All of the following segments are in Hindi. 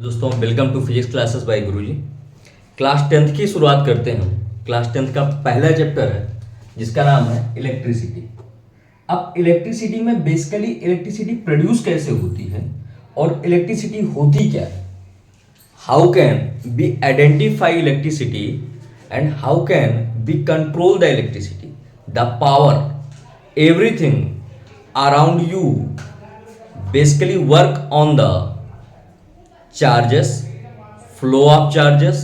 दोस्तों welcome to physics classes by Guruji. Class tenth की शुरुआत करते हैं हम। क्लास टेंथ का पहला चैप्टर है जिसका नाम है इलेक्ट्रिसिटी। अब इलेक्ट्रिसिटी में बेसिकली इलेक्ट्रिसिटी प्रोड्यूस कैसे होती है और इलेक्ट्रिसिटी होती क्या है, how can be identify electricity and how can be control the electricity, the power, everything around you basically work on the charges, flow of charges.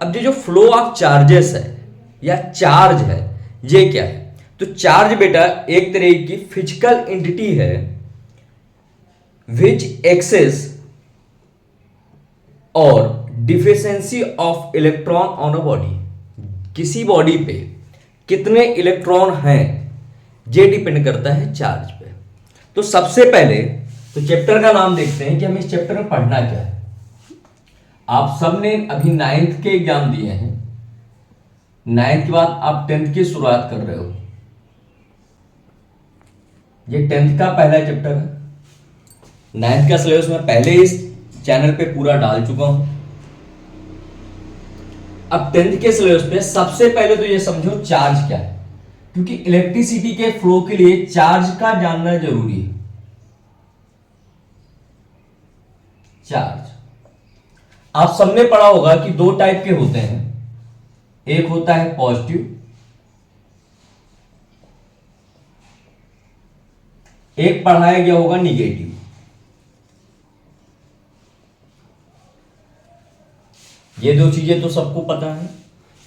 अब ये जो फ्लो ऑफ चार्जेस है या चार्ज है ये क्या है? तो चार्ज बेटा एक तरह की फिजिकल एंटिटी है विच एक्सेस और deficiency of electron on a body. किसी बॉडी पे कितने इलेक्ट्रॉन हैं ये डिपेंड करता है चार्ज पे। तो सबसे पहले तो चैप्टर का नाम देखते हैं कि हमें इस चैप्टर में पढ़ना क्या है। आप सबने अभी 9th के एग्जाम दिए हैं, 9th के बाद आप 10th की शुरुआत कर रहे हो। ये 10th का पहला चैप्टर है। 9th का सिलेबस मैं पहले इस चैनल पे पूरा डाल चुका हूं। अब 10th के सिलेबस पे सबसे पहले तो ये समझो चार्ज क्या है, क्योंकि इलेक्ट्रिसिटी के फ्लो के लिए चार्ज का जानना जरूरी है। चार्ज आप सबने पढ़ा होगा कि दो टाइप के होते हैं, एक होता है पॉजिटिव, एक पढ़ाया गया होगा निगेटिव। ये दो चीजें तो सबको पता है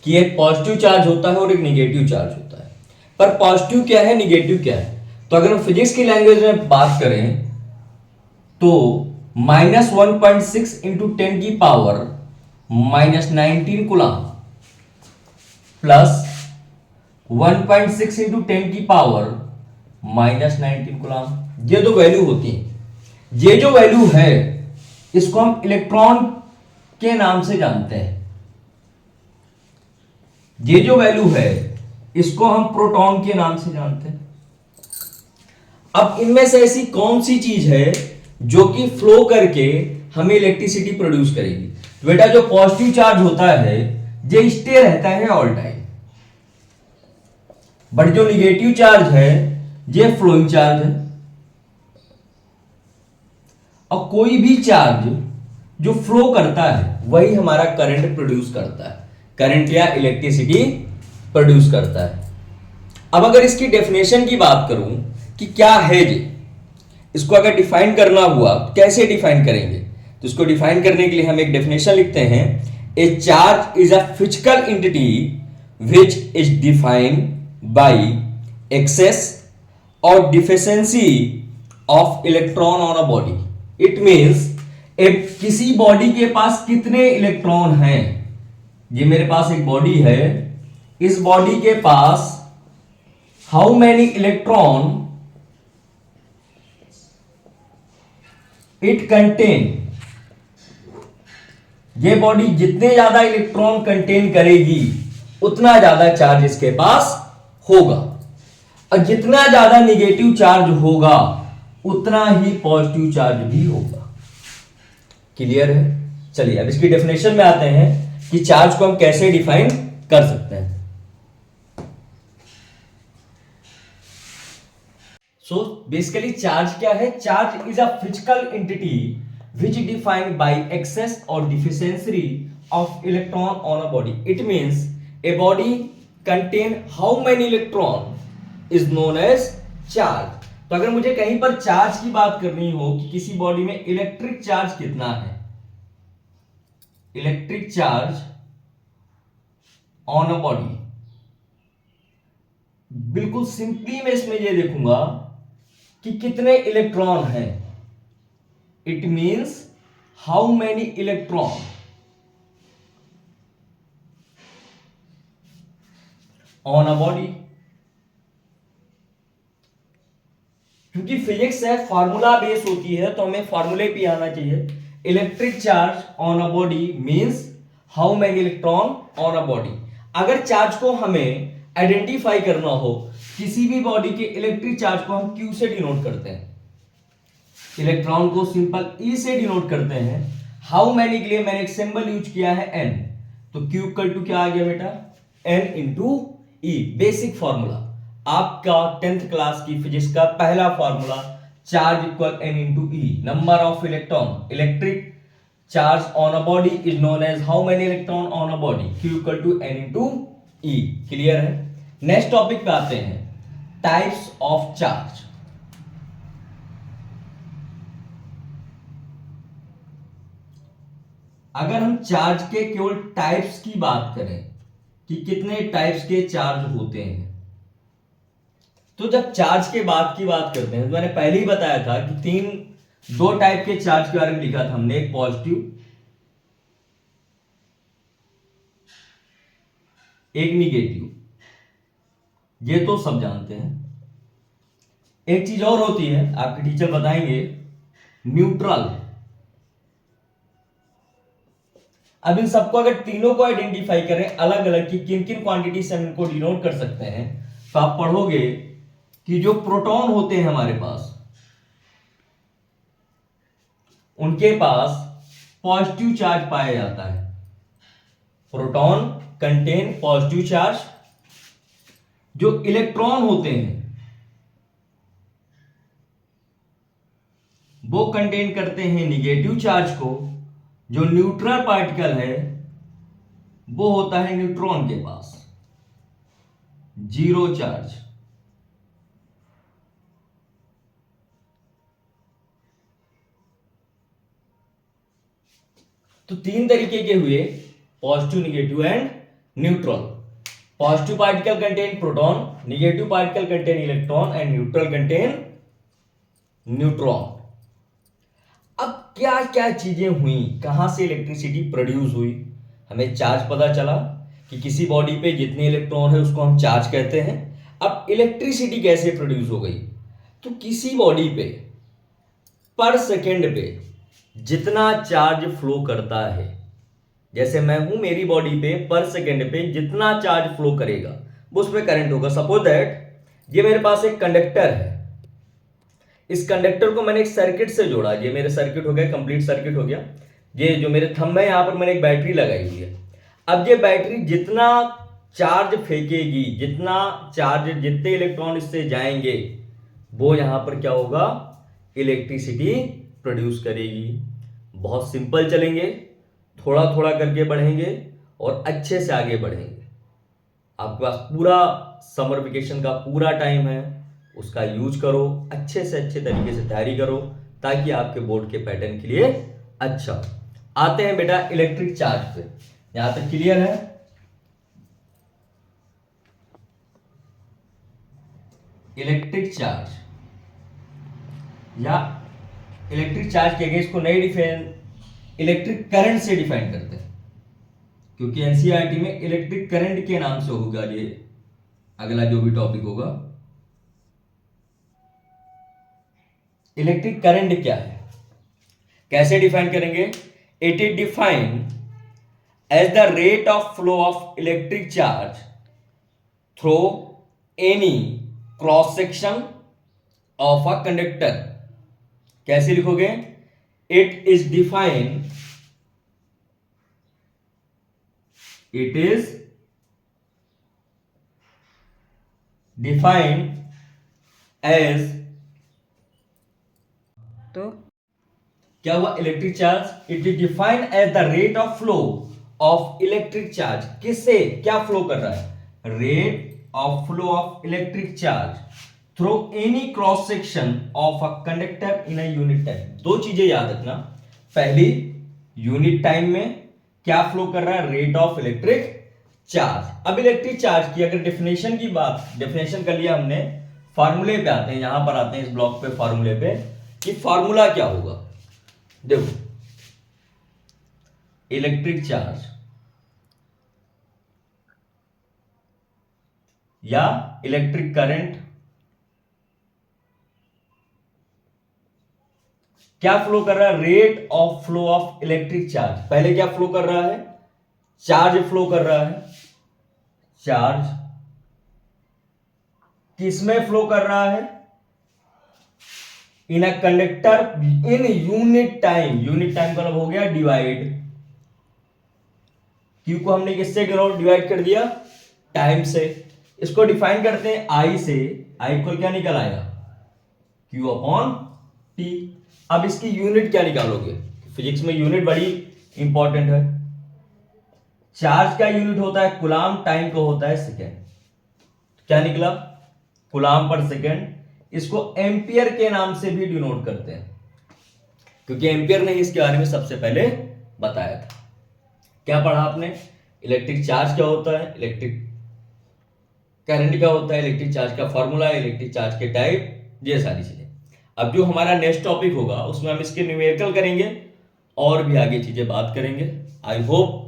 कि एक पॉजिटिव चार्ज होता है और एक निगेटिव चार्ज होता है। पर पॉजिटिव क्या है, निगेटिव क्या है? तो अगर हम फिजिक्स की लैंग्वेज में बात करें तो -1.6 इंटू 10 की पावर -19 कूलम प्लस 1.6 इंटू 10 की पावर -19 कूलम, ये दो वैल्यू होती हैं। ये जो वैल्यू है इसको हम इलेक्ट्रॉन के नाम से जानते हैं। ये जो वैल्यू है इसको हम प्रोटॉन के नाम से जानते हैं। अब इनमें से ऐसी कौन सी चीज है जो कि फ्लो करके हमें इलेक्ट्रिसिटी प्रोड्यूस करेगी? तो बेटा जो पॉजिटिव चार्ज होता है ये स्टे रहता है ऑल टाइम, बट जो निगेटिव चार्ज है ये फ्लोइंग चार्ज है। और कोई भी चार्ज जो फ्लो करता है वही हमारा करंट प्रोड्यूस करता है, करंट या इलेक्ट्रिसिटी प्रोड्यूस करता है। अब अगर इसकी डेफिनेशन की बात करूं कि क्या है ये, इसको अगर डिफाइन करना हुआ कैसे डिफाइन करेंगे? तो इसको डिफाइन करने के लिए हम एक डेफिनेशन लिखते हैं, a charge is a physical entity which is defined by excess और deficiency of electron on a body. It means किसी बॉडी के पास कितने इलेक्ट्रॉन हैं। ये मेरे पास एक बॉडी है, इस बॉडी के पास how many electron it contain. ये बॉडी जितने ज्यादा इलेक्ट्रॉन कंटेन करेगी उतना ज्यादा चार्ज इसके पास होगा, और जितना ज्यादा निगेटिव चार्ज होगा उतना ही पॉजिटिव चार्ज भी होगा। क्लियर है? चलिए अब इसकी डेफिनेशन में आते हैं कि चार्ज को हम कैसे डिफाइन कर सकते हैं। सो बेसिकली चार्ज क्या है? Charge is a physical entity which is defined by excess or deficiency of electron on a body. It means a body contain how many electron is known as charge. तो अगर मुझे कहीं पर चार्ज की बात करनी हो कि किसी बॉडी में इलेक्ट्रिक चार्ज कितना है, electric charge on a body, बिल्कुल सिंपली मैं इसमें ये देखूंगा कि कितने इलेक्ट्रॉन हैं। It means how many electron on a body। क्योंकि फिजिक्स है, फॉर्मूला बेस होती है, तो हमें फॉर्मूले पे आना चाहिए। Electric charge on a body means how many electron on a body. अगर चार्ज को हमें आइडेंटिफाई करना हो, किसी भी बॉडी के इलेक्ट्रिक चार्ज को हम क्यू से डिनोट करते हैं। इलेक्ट्रॉन को सिंपल ई से डिनोट करते हैं। हाउ मैनी के लिए मैंने एक सिंबल यूज किया है एन, तो Q इक्वल टू क्या आ गया बेटा, N into E. Basic formula आपका 10th क्लास की फिजिक्स का पहला फॉर्मूला, charge equal N into E, number of electron, electric charge on a body is known as how many electron on a body, Q equal to N into E. Clear है। नेक्स्ट टॉपिक पे आते हैं, टाइप्स ऑफ चार्ज। अगर हम चार्ज के केवल टाइप्स की बात करें कि कितने टाइप्स के चार्ज होते हैं, तो जब चार्ज के बाद की बात करते हैं तो मैंने पहले ही बताया था कि दो टाइप के चार्ज के बारे में लिखा था हमने, एक पॉजिटिव एक निगेटिव, ये तो सब जानते हैं। एक चीज और होती है, आपके टीचर बताएंगे, न्यूट्रल। अब इन सबको अगर तीनों को आइडेंटिफाई करें अलग अलग कि किन किन क्वांटिटी से हम इनको डिनोट कर सकते हैं, तो आप पढ़ोगे कि जो प्रोटॉन होते हैं हमारे पास, उनके पास पॉजिटिव चार्ज पाया जाता है। Proton contain positive charge. जो इलेक्ट्रॉन होते हैं वो कंटेन करते हैं निगेटिव चार्ज को। जो न्यूट्रल पार्टिकल है वो होता है न्यूट्रॉन के पास, जीरो चार्ज। तो तीन तरीके के हुए, positive, negative and neutral. Positive particle contain proton, negative particle contain electron and neutral contain neutron. अब क्या क्या चीजें हुई, कहां से इलेक्ट्रिसिटी प्रोड्यूस हुई। हमें चार्ज पता चला कि किसी बॉडी पे जितने इलेक्ट्रॉन है उसको हम चार्ज कहते हैं। अब इलेक्ट्रिसिटी कैसे प्रोड्यूस हो गई, तो किसी बॉडी पे पर सेकेंड पे जितना चार्ज फ्लो करता है, जैसे मैं हूं, मेरी बॉडी पे पर सेकेंड पे जितना चार्ज फ्लो करेगा वो उसमें करंट होगा। सपोज दैट ये मेरे पास एक कंडक्टर है, इस कंडक्टर को मैंने एक सर्किट से जोड़ा, ये मेरे सर्किट हो गया, कंप्लीट सर्किट हो गया। ये जो मेरे थंब है, यहां पर मैंने एक बैटरी लगाई हुई है। अब ये बैटरी जितना चार्ज फेंकेगी, जितना चार्ज, जितने इलेक्ट्रॉन इससे जाएंगे, वो यहां पर क्या होगा, इलेक्ट्रिसिटी प्रोड्यूस करेगी। बहुत सिंपल चलेंगे, थोड़ा थोड़ा करके बढ़ेंगे और अच्छे से आगे बढ़ेंगे। आपके पास पूरा समर वेकेशन का पूरा टाइम है, उसका यूज करो, अच्छे से अच्छे तरीके से तैयारी करो ताकि आपके बोर्ड के पैटर्न के लिए अच्छा। आते हैं बेटा इलेक्ट्रिक चार्ज पे, यहां तक क्लियर है। इलेक्ट्रिक चार्ज या इलेक्ट्रिक चार्ज के अगेंस्ट को नई डिफाइन इलेक्ट्रिक करंट से डिफाइन करते हैं, क्योंकि एनसीईआरटी में इलेक्ट्रिक करंट के नाम से होगा ये अगला जो भी टॉपिक होगा। इलेक्ट्रिक करंट क्या है, कैसे डिफाइन करेंगे। It is defined as the rate of flow of electric charge through any cross section of a conductor. कैसे लिखोगे, it is defined, it is defined as, तो क्या हुआ, electric charge. It is defined as the rate of flow of electric charge. किससे क्या फ्लो कर रहा है, rate of flow of electric charge through any cross section of a conductor in a unit time. दो चीजें याद रखना, पहली यूनिट टाइम में क्या फ्लो कर रहा है, रेट ऑफ इलेक्ट्रिक चार्ज। अब इलेक्ट्रिक चार्ज की अगर डेफिनेशन कर लिया हमने, फार्मूले पे आते हैं, यहां पर आते हैं इस ब्लॉक पे फार्मूले पे कि फार्मूला क्या होगा। देखो, इलेक्ट्रिक चार्ज या इलेक्ट्रिक करंट क्या फ्लो कर रहा है, rate of flow of electric charge. पहले क्या फ्लो कर रहा है, चार्ज फ्लो कर रहा है। चार्ज किसमें फ्लो कर रहा है, in a conductor in unit time, unit time का मतलब हो गया डिवाइड, क्यू को हमने किससे डिवाइड कर दिया, टाइम से। इसको डिफाइन करते हैं आई से, आई इक्वल क्या निकल आएगा, क्यू अपॉन टी। अब इसकी यूनिट क्या निकालोगे, फिजिक्स में यूनिट बड़ी इंपॉर्टेंट है। चार्ज का यूनिट होता है कूलाम, टाइम का होता है सेकेंड। क्या निकला, कूलाम पर सेकेंड। इसको एम्पियर के नाम से भी डिनोट करते हैं, क्योंकि एम्पियर ने इसके बारे में सबसे पहले बताया था। क्या पढ़ा आपने, इलेक्ट्रिक चार्ज क्या होता है, इलेक्ट्रिक करंट क्या होता है, इलेक्ट्रिक चार्ज का फॉर्मूला, इलेक्ट्रिक चार्ज के टाइप, ये सारी चीजें। अब जो हमारा नेक्स्ट टॉपिक होगा उसमें हम इसके न्यूमेरिकल करेंगे और भी आगे चीजें बात करेंगे। आई होप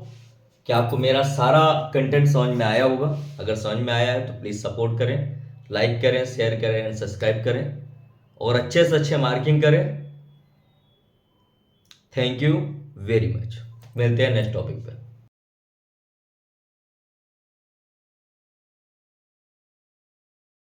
कि आपको मेरा सारा कंटेंट समझ में आया होगा। अगर समझ में आया है तो प्लीज सपोर्ट करें, लाइक करें, शेयर करें एंड सब्सक्राइब करें और अच्छे से अच्छे मार्किंग करें। थैंक यू वेरी मच, मिलते हैं नेक्स्ट टॉपिक पे।